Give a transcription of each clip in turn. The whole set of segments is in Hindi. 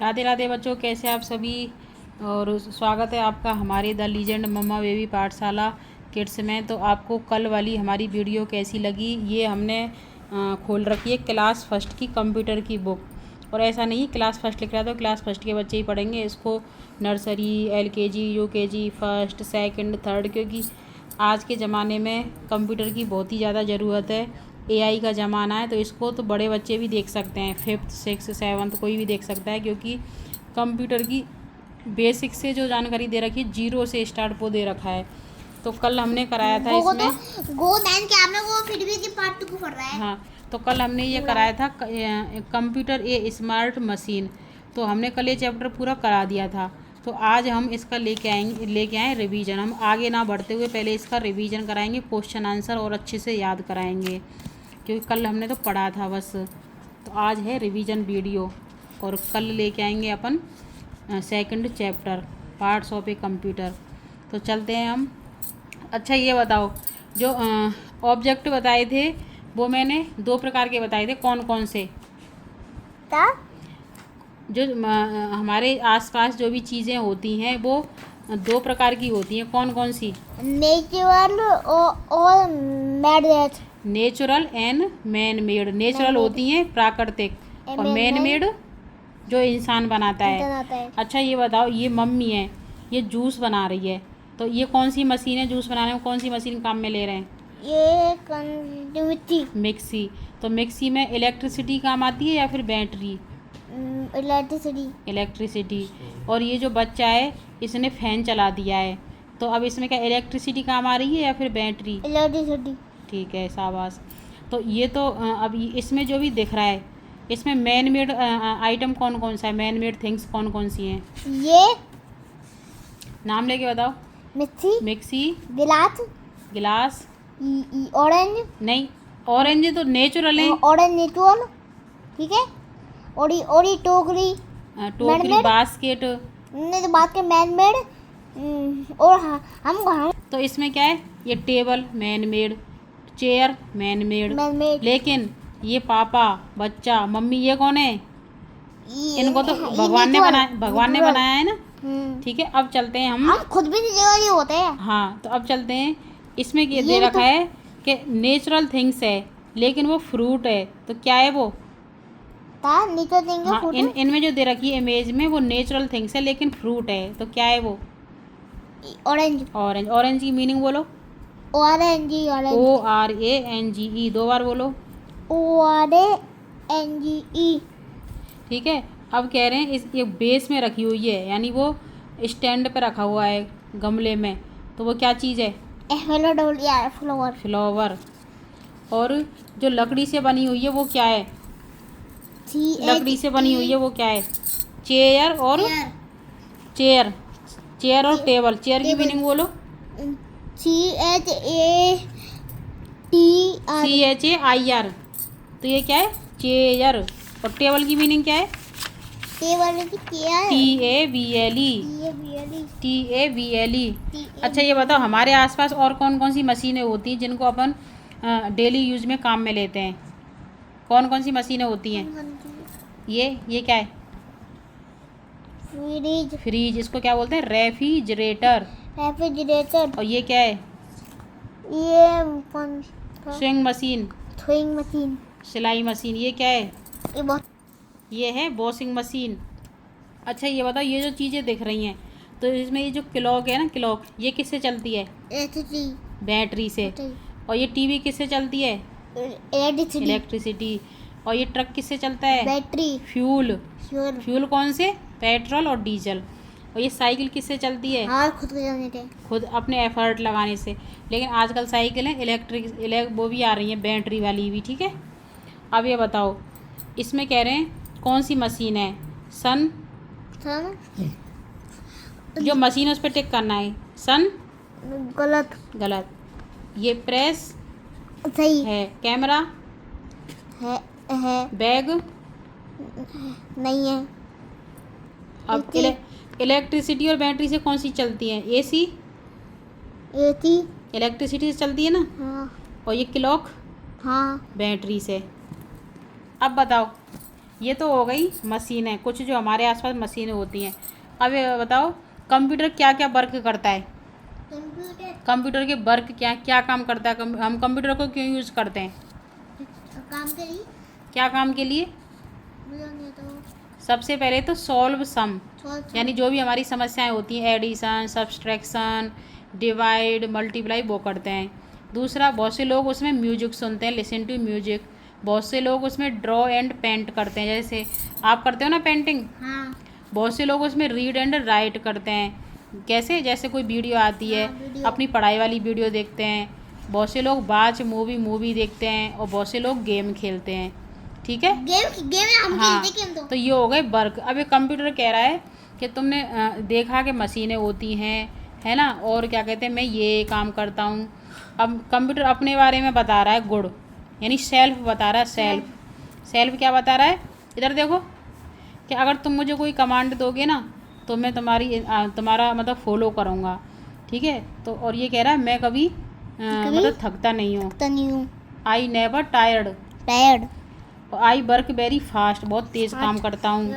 राधे राधे बच्चों, कैसे आप सभी। और स्वागत है आपका हमारे द लीजेंड मम्मा बेबी पाठशाला किड्स में। तो आपको कल वाली हमारी वीडियो कैसी लगी, ये हमने खोल रखी है क्लास फर्स्ट की कंप्यूटर की बुक। और ऐसा नहीं क्लास फर्स्ट लिख रहा तो क्लास फर्स्ट के बच्चे ही पढ़ेंगे इसको, nursery, LKG, UKG, first, second, third, क्योंकि आज के ज़माने में कंप्यूटर की बहुत ही ज़्यादा ज़रूरत है। एआई का ज़माना है, तो इसको तो बड़े बच्चे भी देख सकते हैं, 5th 6th 7th कोई भी देख सकता है, क्योंकि कंप्यूटर की बेसिक से जो जानकारी दे रखी है, जीरो से स्टार्ट वो दे रखा है। तो कल हमने कराया था इसमें फिर भी पार्ट 2 को पढ़ रहा है। हाँ, तो कल हमने ये कराया था कंप्यूटर ए स्मार्ट मशीन। तो हमने कल ये चैप्टर पूरा करा दिया था। तो आज हम इसका लेके आए रिवीजन। हम आगे ना बढ़ते हुए पहले इसका रिवीजन कराएंगे, क्वेश्चन आंसर और अच्छे से याद कराएंगे, क्योंकि कल हमने तो पढ़ा था बस। तो आज है रिवीजन वीडियो, और कल लेके आएंगे अपन second chapter parts of a computer. तो चलते हैं हम। अच्छा ये बताओ, जो ऑब्जेक्ट बताए थे वो मैंने 2 प्रकार के बताए थे, कौन कौन से? जो हमारे आसपास जो भी चीज़ें होती हैं वो 2 प्रकार की होती हैं, कौन कौन सी? नेचुरल और mad. Natural and man made. Natural होती हैं प्राकृतिक, और मैन मेड जो इंसान बनाता है। अच्छा ये बताओ, ये मम्मी है, ये जूस बना रही है, तो ये कौन सी मशीन है जूस बनाने में? कौन सी मशीन काम में ले रहे हैं? ये मिक्सी। तो मिक्सी में इलेक्ट्रिसिटी काम आती है या फिर बैटरी? इलेक्ट्रिसिटी। और ये जो बच्चा है इसने फैन चला दिया है, तो अब इसमें क्या इलेक्ट्रिसिटी काम आ रही है या फिर बैटरी? इलेक्ट्रिसिटी। ठीक है, शाबाश। तो ये तो अब इसमें जो भी दिख रहा है, इसमें मैन मेड आइटम कौन कौन सा है? मैन मेड थिंग्स कौन कौन सी हैं? ये नाम लेके बताओ। मिक्सी, गिलास, ऑरेंज। नहीं, ऑरेंज तो नेचुरल है। ऑरेंज नेचुरल, ठीक है। और ये टोकरी, टोकरी, बास्केट। नहीं तो बात के मैन मेड। और हम तो इसमें क्या है? ये table man made, chair man made. लेकिन ये पापा, बच्चा, मम्मी, ये कौन है? इनको तो भगवान ने बनाया है ना। ठीक है, अब चलते हैं हम खुद भी ये होते हैं। हाँ, तो अब चलते हैं। इसमें ये दे रखा है कि नेचुरल थिंग्स है, लेकिन वो फ्रूट है, तो क्या है वो? नेचुरल थिंग है। हाँ, इनमें जो दे रखी है इमेज में, वो नेचुरल थिंग्स है लेकिन फ्रूट है, तो क्या है वो? ऑरेंज। ऑरेंज की मीनिंग बोलो। ORANGE। ORANGE 2 बार बोलो। ORANGE। ठीक है, अब कह रहे हैं ये बेस में रखी हुई है, यानी वो स्टैंड पे रखा हुआ है गमले में, तो वो क्या चीज़ है? फ्लावर। और जो लकड़ी से बनी हुई है वो क्या है? लकड़ी से बनी हुई है वो क्या है? चेयर और टेबल। चेयर की मीनिंग बोलो। CHAIR। तो ये क्या है? चेयर। और टेबल की मीनिंग क्या है? TABLE। अच्छा ये बताओ, हमारे आसपास और कौन कौन सी मशीनें होती हैं जिनको अपन डेली यूज में काम में लेते हैं? कौन कौन सी मशीनें होती हैं? ये क्या है? फ्रिज। इसको क्या बोलते हैं? रेफ्रिजरेटर। और ये क्या है? स्विंग मशीन, सिलाई मशीन। ये क्या है? ये है वॉशिंग मशीन। अच्छा ये बताओ, ये जो चीज़ें दिख रही हैं, तो इसमें ये जो क्लॉक है ना, क्लॉक, ये किससे चलती है? बैटरी से। और ये टीवी किससे चलती है? इलेक्ट्रिसिटी। और ये ट्रक किससे चलता है? बैटरी। फ्यूल कौन से? पेट्रोल और डीजल। और ये साइकिल किससे चलती है? खुद अपने एफर्ट लगाने से। लेकिन आजकल साइकिलें वो भी आ रही हैं, बैटरी वाली भी। ठीक है, अब ये बताओ, इसमें कह रहे हैं कौन सी मशीन है? सन। जो मशीन है उस पर टिक करना है। सन गलत। ये प्रेस सही है। कैमरा है। बैग नहीं है। अब इलेक्ट्रिसिटी और बैटरी से कौन सी चलती है? AC इलेक्ट्रिसिटी से चलती है ना। हाँ। और ये क्लॉक हाँ। बैटरी से। अब बताओ, ये तो हो गई मशीनें, कुछ जो हमारे आसपास मशीनें होती हैं। अब ये बताओ कंप्यूटर क्या क्या वर्क करता है। कंप्यूटर के वर्क क्या क्या काम करता है, हम कंप्यूटर को क्यों यूज़ करते हैं, काम के लिए। क्या काम के लिए। सबसे पहले तो सॉल्व सम, यानी जो भी हमारी समस्याएं होती हैं एडिशन, सब्सट्रैक्शन, डिवाइड, मल्टीप्लाई, वो करते हैं। दूसरा, बहुत से लोग उसमें म्यूजिक सुनते हैं, लिसन टू म्यूजिक। बहुत से लोग उसमें ड्रॉ एंड पेंट करते हैं, जैसे आप करते हो ना पेंटिंग। हाँ। बहुत से लोग उसमें रीड एंड राइट करते हैं, कैसे, जैसे कोई वीडियो आती है, वीडियो। अपनी पढ़ाई वाली वीडियो देखते हैं। बहुत से लोग वाच मूवी देखते हैं, और बहुत से लोग गेम खेलते हैं। ठीक है, गेम हम हाँ, खेलते हैं तो ये हो गए वर्क। अब ये कंप्यूटर कह रहा है कि तुमने देखा कि मशीनें होती हैं, है ना, और क्या कहते हैं मैं ये काम करता हूँ। अब कंप्यूटर अपने बारे में बता रहा है गुड, यानी सेल्फ बता रहा है। सेल्फ क्या बता रहा है, इधर देखो, कि अगर तुम मुझे कोई कमांड दोगे ना तो मैं तुम्हारा मतलब फॉलो करूँगा। ठीक है, तो और ये कह रहा है मैं कभी मतलब थकता नहीं हूँ। I never tired. और आई वर्क वेरी फास्ट, बहुत तेज़ काम करता हूँ।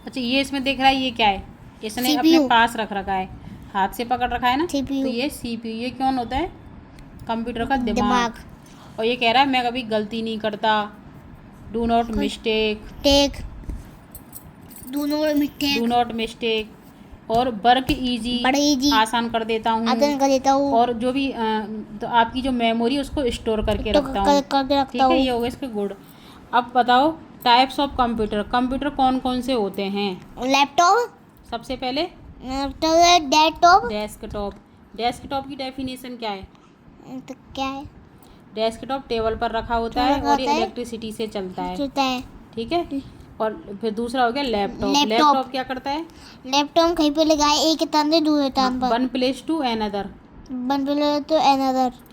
अच्छा, ये इसमें देख रहा है, ये क्या है, इसने अपने पास रख रखा है, हाथ से पकड़ रखा है ना, तो ये CPU, ये कौन होता है, कंप्यूटर का दिमाग। और ये कह रहा है मैं कभी गलती नहीं करता, डू नॉट मिस्टेक, और वर्क इजी, आसान कर देता हूँ, और जो भी तो आपकी जो मेमोरी उसको स्टोर करके रखता हूँ। ठीक है, ये हो गए इसके गुड। अब बताओ टाइप्स ऑफ कंप्यूटर कौन कौन से होते हैं। लैपटॉप, सबसे पहले डेस्कटॉप की डेफिनेशन क्या है, तो क्या है, डेस्कटॉप टेबल पर रखा होता है और ये इलेक्ट्रिसिटी से चलता है। ठीक है, और फिर दूसरा हो गया लैपटॉप क्या करता है, लैपटॉप कहीं पे लगाए, एक स्थान से दूसरे स्थान पर, वन प्लेस टू एनदर।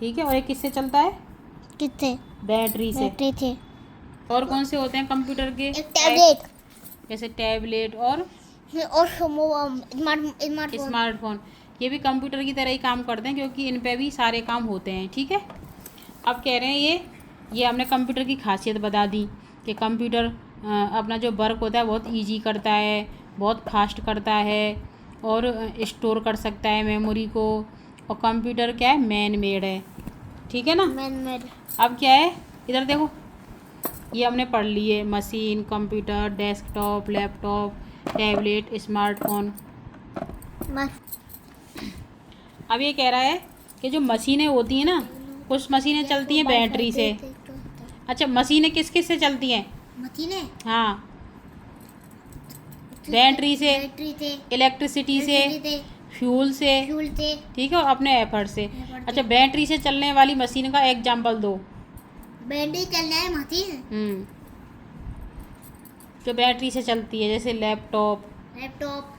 ठीक है, और ये किससे चलता है, किससे, बैटरी से। और कौन से होते हैं कंप्यूटर के, टैबलेट, जैसे टैबलेट और स्मार्टफोन, ये भी कंप्यूटर की तरह ही काम करते हैं, क्योंकि इन पे भी सारे काम होते हैं। ठीक है, अब कह रहे हैं ये हमने कंप्यूटर की खासियत बता दी कि कंप्यूटर अपना जो वर्क होता है बहुत इजी करता है, बहुत फास्ट करता है, और स्टोर कर सकता है मेमोरी को, और कंप्यूटर क्या है, मैन मेड है। ठीक है ना। अब क्या है, इधर देखो, ये हमने पढ़ लिए, machine, computer, desktop, laptop, tablet, smartphone. अब ये कह रहा है कि जो मशीनें होती हैं ना, कुछ मशीनें चलती हैं बैटरी से। अच्छा, मशीनें किस किस से चलती हैं, हाँ, बैटरी से, इलेक्ट्रिसिटी से, फ्यूल से। ठीक है, और अपने एफर्ट से। अच्छा, बैटरी से चलने वाली मशीन का एग्जाम्पल दो। बैटरी चलने वाली मशीन, जो बैटरी से चलती है, जैसे लैपटॉप,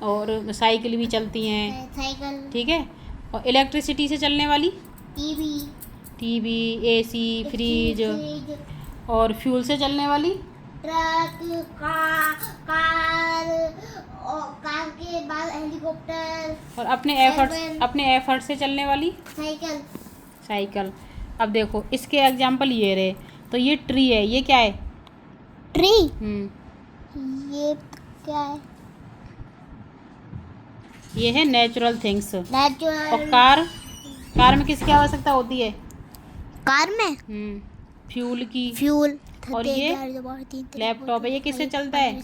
और साइकिल भी चलती हैं। ठीक है, और इलेक्ट्रिसिटी से चलने वाली टीवी, AC, फ्रिज, और फ्यूल से चलने वाली ट्रक, कार के बाद हेलीकॉप्टर, और अपने एफर्ट से चलने वाली साइकिल। अब देखो इसके एग्जाम्पल ये रहे, तो ये ट्री है, ये क्या है, ट्री, ये क्या है, ये है नेचुरल थिंग्स। नेचुरल। और कार में किसकी आवश्यकता होती है, कार में फ्यूल की। फ्यूल। और ये लैपटॉप है, ये किससे चलता है,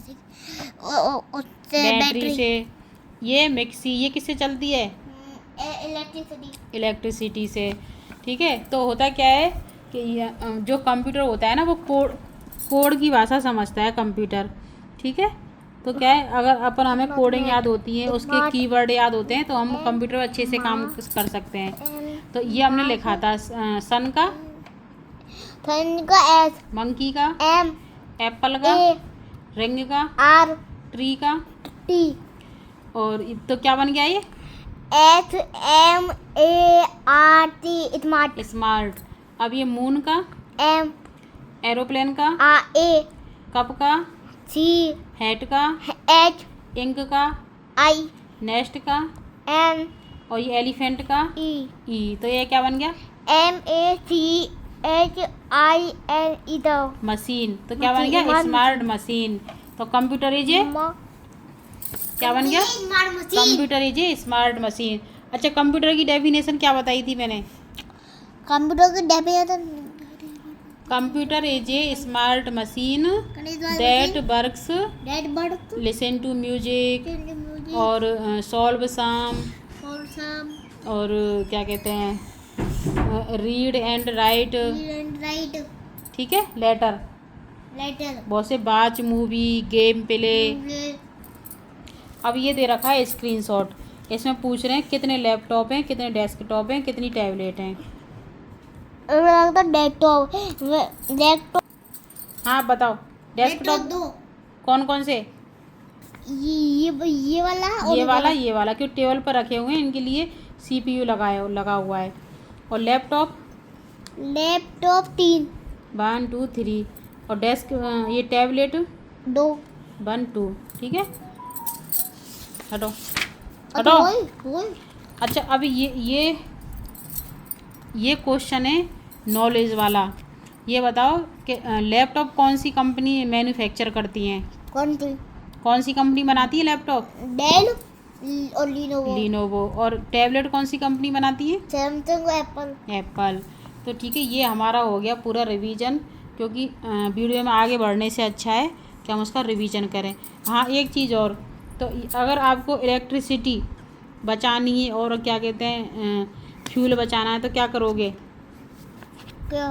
बैटरी से। ये मिक्सी, ये किससे चलती है, इलेक्ट्रिसिटी से। ठीक है, तो होता क्या है कि जो कंप्यूटर होता है ना, वो कोड की भाषा समझता है कंप्यूटर। ठीक है, तो क्या है, अगर हमें कोडिंग याद होती है, उसके कीवर्ड याद होते हैं, तो हम कंप्यूटर अच्छे से काम कर सकते हैं। तो ये हमने लिखा था, सन का एस, मंकी का एम, एप्पल का रिंग का आर, ट्री का टी, और तो क्या बन गया ये, SMART, स्मार्ट। अब ये मून का, एम, एरोप्लेन का, ए, कप का, सी, हैट का, एच, इंक का, आई, नेस्ट का, एन, और ये एलिफेंट का, ई। तो ये क्या बन गया, MACHINE द मशीन, तो क्या बन मशीन, गया? one smart machine. तो कंप्यूटर इज ए, क्या बन गया? Smart machine. Computer is a smart machine. अच्छा, कंप्यूटर की डेफिनेशन क्या बताई थी मैंने? कंप्यूटर की definition computer is a smart machine that works, date birth listen to music और सॉल्व सम और क्या कहते हैं, रीड एंड राइट, राइट ठीक है, लेटर, लेटर बहुत से बाच मूवी गेम प्ले। अब ये दे रखा है स्क्रीनशॉट, इसमें पूछ रहे हैं कितने लैपटॉप हैं, कितने डेस्कटॉप हैं, कितनी टैबलेट हैं। डेस्कटॉप डेस्कटॉप हाँ बताओ, डेस्कटॉप दो, कौन कौन से? ये वाला और ये वाला क्यों टेबल पर रखे हुए हैं, इनके लिए CPU लगा हुआ है। और लैपटॉप लैपटॉप 3 1 2 3 और डेस्क ये टैबलेट 2 1 2, ठीक है। हटो और हटो। वही अच्छा, अभी ये क्वेश्चन है नॉलेज वाला। ये बताओ कि लैपटॉप कौन सी कंपनी मैन्युफैक्चर करती हैं? कौन सी कंपनी बनाती है लैपटॉप? डेल और लीनोवो। और टैबलेट कौन सी कंपनी बनाती है? Samsung Apple Apple. तो ठीक है, ये हमारा हो गया पूरा रिवीजन, क्योंकि वीडियो में आगे बढ़ने से अच्छा है कि हम उसका रिवीजन करें। हाँ, एक चीज़ और, तो अगर आपको इलेक्ट्रिसिटी बचानी है और क्या कहते हैं फ्यूल बचाना है, तो क्या करोगे? क्या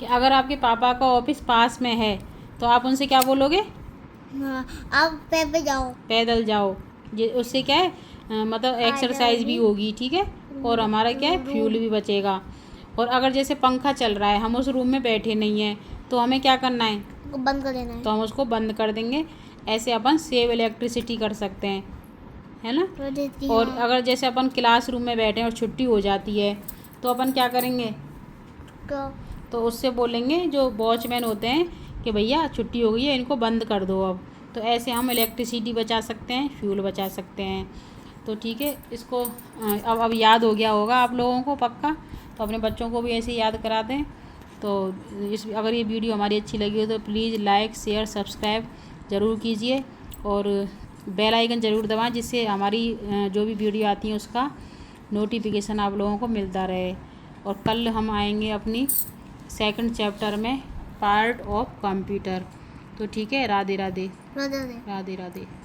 कि अगर आपके पापा का ऑफिस पास में है तो आप उनसे क्या बोलोगे? हाँ, आप पैदल जाओ। ये उससे क्या है मतलब एक्सरसाइज भी होगी, ठीक है, और हमारा क्या है फ्यूल भी बचेगा। और अगर जैसे पंखा चल रहा है, हम उस रूम में बैठे नहीं हैं, तो हमें क्या करना है? बंद कर देना है। तो हम उसको बंद कर देंगे। ऐसे अपन सेव इलेक्ट्रिसिटी कर सकते हैं, है ना। और अगर जैसे अपन क्लासरूम में बैठे हैं और छुट्टी हो जाती है, तो अपन क्या करेंगे? तो उससे बोलेंगे जो वॉचमैन होते हैं कि भैया छुट्टी हो गई है, इनको बंद कर दो अब। तो ऐसे हम इलेक्ट्रिसिटी बचा सकते हैं, फ्यूल बचा सकते हैं। तो ठीक है, इसको अब याद हो गया होगा आप लोगों को पक्का, तो अपने बच्चों को भी ऐसे याद करा दें। तो अगर ये वीडियो हमारी अच्छी लगी हो तो प्लीज़ लाइक शेयर सब्सक्राइब ज़रूर कीजिए और बेल आइकन ज़रूर दबाएं, जिससे हमारी जो भी वीडियो आती है उसका नोटिफिकेशन आप लोगों को मिलता रहे। और कल हम आएंगे अपनी सेकंड चैप्टर में, पार्ट ऑफ कंप्यूटर। तो ठीक है, राधे राधे। राधे राधे राधे।